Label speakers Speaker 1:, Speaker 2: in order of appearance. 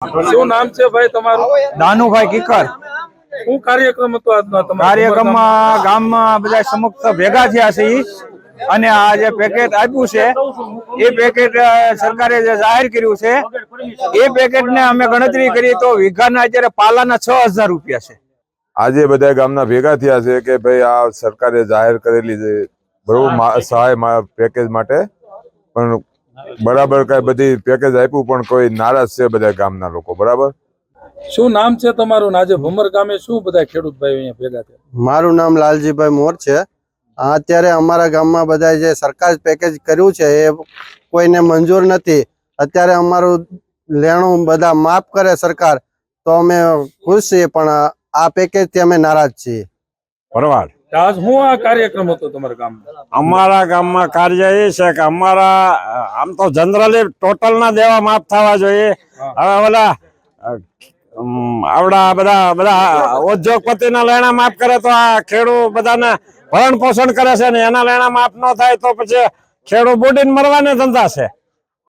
Speaker 1: શું નામ છે ભાઈ તમારું?
Speaker 2: દાનુભાઈ કિકર.
Speaker 1: શું કાર્યક્રમ હતો આજનો તમારો?
Speaker 2: કાર્યક્રમમાં ગામમાં બધા સમક્ષ ભેગા થયા છે અને આ જે પેકેટ આપ્યું છે એ પેકેટ સરકારે જે જાહેર કર્યું છે એ પેકેટને અમે ગણતરી કરી તો વીઘાના અત્યારે પાલાના 6000 રૂપિયા છે.
Speaker 3: આજે બધા ગામના ભેગા થયા છે કે ભાઈ આ સરકારે જાહેર કરેલી છે બરોબર સહાય પેકેજ માટે, પણ બરાબર કઈ બધી પેકેજ આપ્યું પણ કોઈ નારાજ છે બધા ગામના લોકો. બરાબર.
Speaker 1: શું નામ છે તમારું? આજે ભમર ગામે શું બધા ખેડૂત ભાઈઓ અહીંયા ભેગા થયા?
Speaker 4: મારું નામ લાલજીભાઈ મોર છે. અત્યારે અમારા ગામમાં બધા જે સરકાર પેકેજ કર્યું છે એ કોઈને મંજૂર નથી. અત્યારે અમારું લેણું બધા માફ કરે સરકાર તો અમે ખુશ છીએ, પણ આ પેકેજ થી અમે નારાજ છીએ.
Speaker 2: બરાબર.
Speaker 1: આજ હું આ કાર્યક્રમ હતો તમારા ગામમાં?
Speaker 2: અમારા ગામમાં કાર્ય એ છે કે અમારા આમ તો જનરલી ટોટલ ના દેવા માફ થવા જોઈએ. હવે ઓલા આવડા બધા ઉદ્યોગપતિના લેણા માફ કરે તો આ ખેડૂત બધાને ભરણ પોષણ કરે છે ને એના લેણા માફ ન થાય તો પછી ખેડૂત બુડીને મરવાને ધંધા છે.